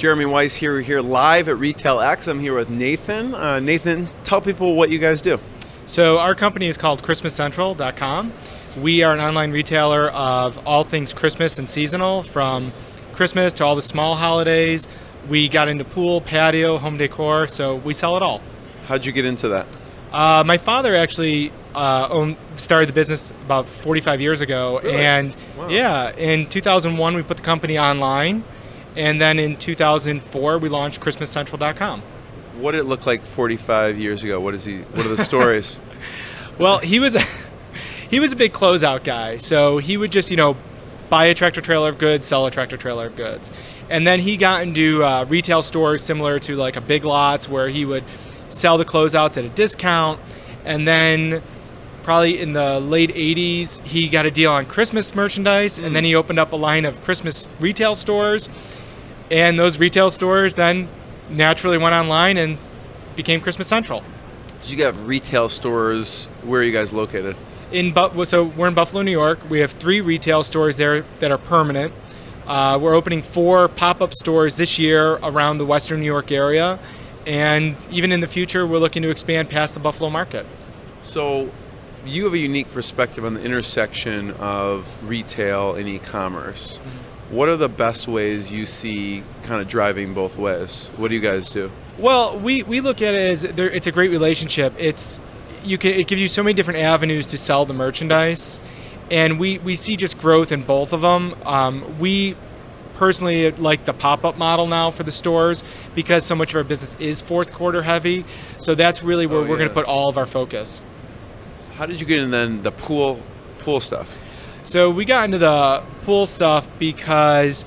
Jeremy Weiss here. We're here live at RetailX. I'm here with Nathan. Nathan, tell people what you guys do. So our company is called ChristmasCentral.com. We are an online retailer of all things Christmas and seasonal, from Christmas to all the small holidays. We got into pool, patio, home decor, so we sell it all. How'd you get into that? My father actually started the business about 45 years ago. Really? And wow. Yeah, in 2001 we put the company online, and then in 2004 we launched ChristmasCentral.com. What did it look like 45 years ago? What are the stories? Well, he was a big closeout guy, so he would just, buy a tractor trailer of goods, sell a tractor trailer of goods. And then he got into retail stores similar to like a Big Lots, where he would sell the closeouts at a discount. And then probably in the late 80s, he got a deal on Christmas merchandise, and then he opened up a line of Christmas retail stores. And those retail stores then naturally went online and became Christmas Central. So you have retail stores. Where are you guys located? So we're in Buffalo, New York. We have 3 retail stores there that are permanent. We're opening 4 pop-up stores this year around the Western New York area. And even in the future, we're looking to expand past the Buffalo market. So you have a unique perspective on the intersection of retail and e-commerce. Mm-hmm. What are the best ways you see kind of driving both ways? What do you guys do? Well, we look at it as it's a great relationship. It gives you so many different avenues to sell the merchandise, and we see just growth in both of them. We personally like the pop-up model now for the stores because so much of our business is fourth quarter heavy. So that's really where we're going to put all of our focus. How did you get in then the pool stuff? So we got into the pool stuff because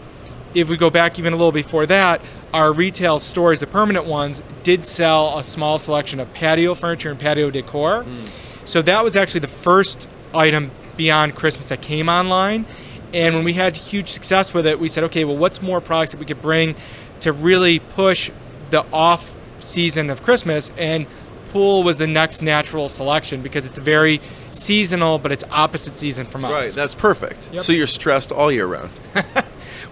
if we go back even a little before that, our retail stores, the permanent ones, did sell a small selection of patio furniture and patio decor. So that was actually the first item beyond Christmas that came online. And when we had huge success with it, we said, okay, well, what's more products that we could bring to really push the off season of Christmas? And pool was the next natural selection because it's very seasonal, but it's opposite season from us. Right, that's perfect. Yep. So you're stressed all year round.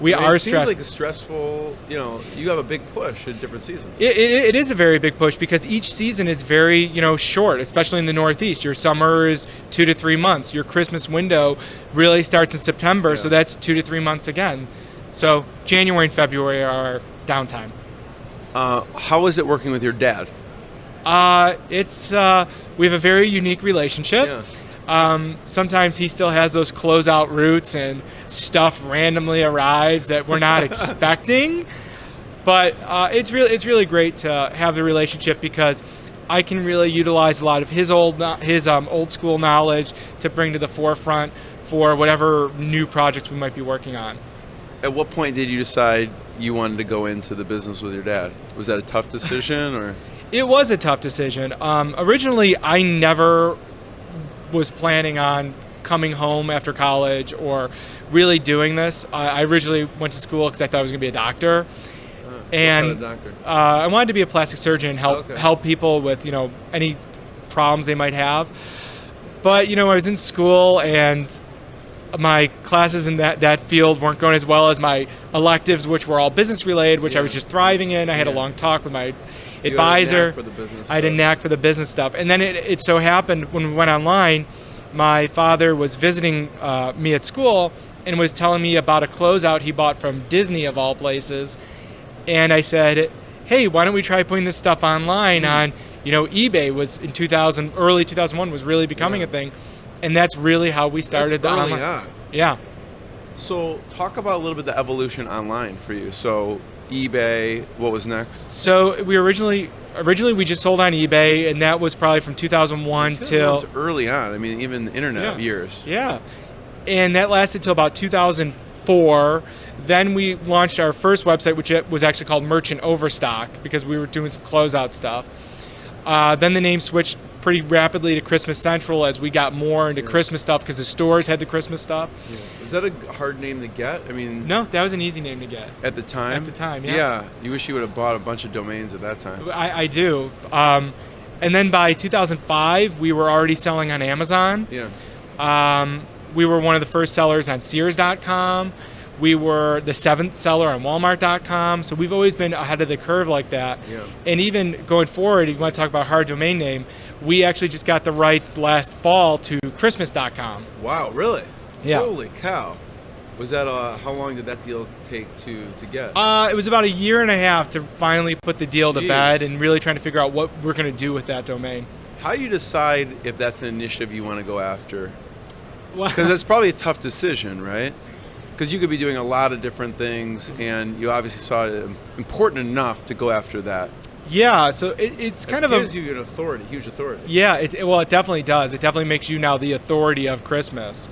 We are it stressed. Seems like a stressful, you have a big push in different seasons. It is a very big push because each season is very, short, especially in the Northeast. Your summer is 2 to 3 months. Your Christmas window really starts in September, so that's 2 to 3 months again. So January and February are downtime. How is it working with your dad? We have a very unique relationship. Yeah. Sometimes he still has those closeout routes and stuff randomly arrives that we're not expecting. But it's really great to have the relationship because I can really utilize a lot of his old school knowledge to bring to the forefront for whatever new projects we might be working on. At what point did you decide you wanted to go into the business with your dad? Was that a tough decision, or? It was a tough decision. Originally, I never was planning on coming home after college or really doing this. I originally went to school because I thought I was going to be a doctor. And what kind of doctor? I wanted to be a plastic surgeon and help people with, any problems they might have. But, I was in school and my classes in that field weren't going as well as my electives, which were all business related, which I was just thriving in. I had a long talk with my advisor. I had a knack for the business stuff. And then it so happened when we went online, my father was visiting me at school and was telling me about a closeout he bought from Disney, of all places. And I said, hey, why don't we try putting this stuff online on, eBay was in early 2001 was really becoming a thing. And that's really how we started the online. On. Yeah. So talk about a little bit the evolution online for you. So eBay, what was next? So we originally we just sold on eBay, and that was probably from 2001 till early on. I mean, even the internet years. Yeah. And that lasted till about 2004. Then we launched our first website, which was actually called Merchant Overstock because we were doing some closeout stuff. Then the name switched pretty rapidly to Christmas Central as we got more into Christmas stuff because the stores had the Christmas stuff. Yeah. Is that a hard name to get? I mean, no, that was an easy name to get. At the time? At the time, yeah. Yeah. You wish you would have bought a bunch of domains at that time. I do. And then by 2005, we were already selling on Amazon. Yeah. We were one of the first sellers on Sears.com. We were the 7th seller on Walmart.com, so we've always been ahead of the curve like that. Yeah. And even going forward, if you want to talk about hard domain name, we actually just got the rights last fall to Christmas.com. Wow, really? Yeah. Holy cow. Was that how long did that deal take to get? It was about a year and a half to finally put the deal to bed and really trying to figure out what we're going to do with that domain. How do you decide if that's an initiative you want to go after? Because that's probably a tough decision, right? Because you could be doing a lot of different things, and you obviously saw it important enough to go after that. Yeah, so it's kind of gives you an authority, huge authority. Yeah, it definitely does. It definitely makes you now the authority of Christmas.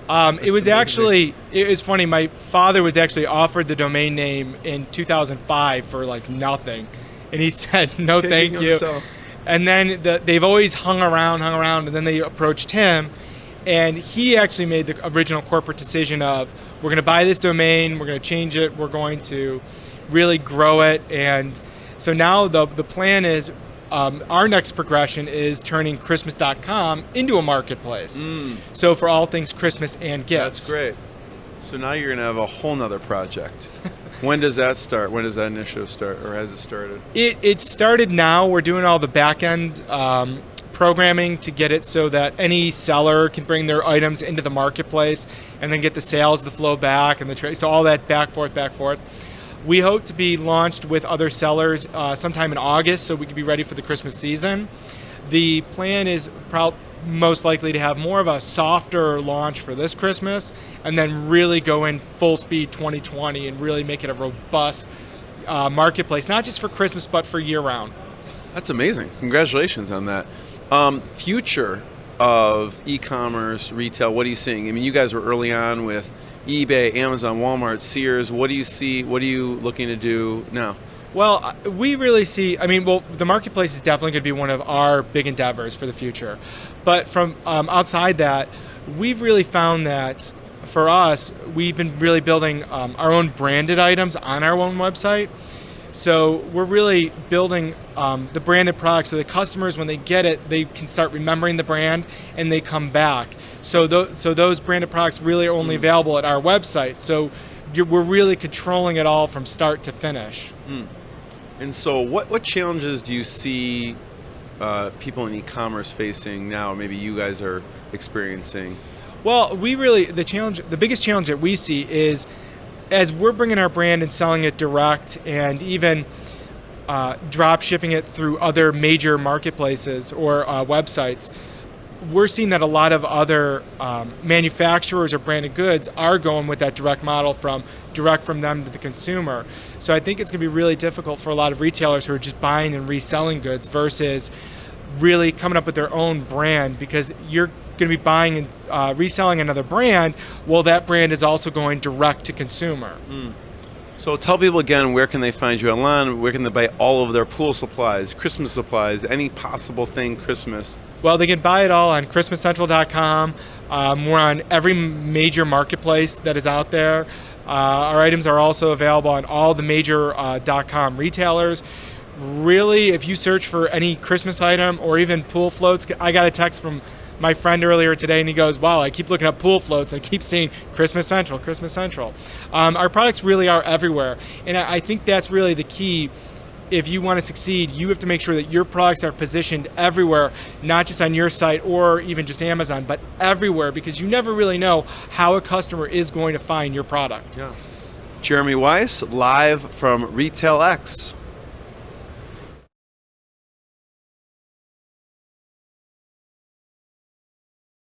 It was actually, it was funny, my father was actually offered the domain name in 2005 for like nothing. And he said, no, thank you. Himself. And then they've always hung around, and then they approached him. And he actually made the original corporate decision of, we're going to buy this domain, we're going to change it, we're going to really grow it. And so now the plan is, our next progression is turning Christmas.com into a marketplace. So for all things Christmas and gifts. That's great. So now you're going to have a whole nother project. When does that start? When does that initiative start, or has it started? It started now. We're doing all the back end programming to get it so that any seller can bring their items into the marketplace and then get the sales to flow back and the trade. So all that back forth. We hope to be launched with other sellers sometime in August, so we can be ready for the Christmas season. The plan is most likely to have more of a softer launch for this Christmas, and then really go in full speed 2020 and really make it a robust marketplace, not just for Christmas, but for year-round. That's amazing. Congratulations on that. Future of e-commerce, retail, what are you seeing? I mean, you guys were early on with eBay, Amazon, Walmart, Sears. What do you see? What are you looking to do now? Well, we really see, the marketplace is definitely going to be one of our big endeavors for the future. But from outside that, we've really found that for us, we've been really building our own branded items on our own website. So we're really building the branded products so the customers, when they get it, they can start remembering the brand and they come back. So those branded products really are only available at our website. So we're really controlling it all from start to finish. And so what challenges do you see people in e-commerce facing now, maybe you guys are experiencing? Well, the biggest challenge that we see is, as we're bringing our brand and selling it direct and even drop shipping it through other major marketplaces or websites, we're seeing that a lot of other manufacturers or branded goods are going with that direct model direct from them to the consumer. So I think it's going to be really difficult for a lot of retailers who are just buying and reselling goods versus really coming up with their own brand, because you're going to be buying and reselling another brand. Well, that brand is also going direct to consumer. So tell people again, where can they find you online? Where can they buy all of their pool supplies, Christmas supplies, any possible thing Christmas? Well, they can buy it all on ChristmasCentral.com. We're on every major marketplace that is out there. Our items are also available on all the major .com retailers. Really, if you search for any Christmas item or even pool floats, I got a text from my friend earlier today, and he goes, wow, I keep looking up pool floats, and I keep seeing Christmas Central, Christmas Central. Our products really are everywhere, and I think that's really the key. If you want to succeed, you have to make sure that your products are positioned everywhere, not just on your site or even just Amazon, but everywhere, because you never really know how a customer is going to find your product. Yeah. Jeremy Weiss, live from RetailX.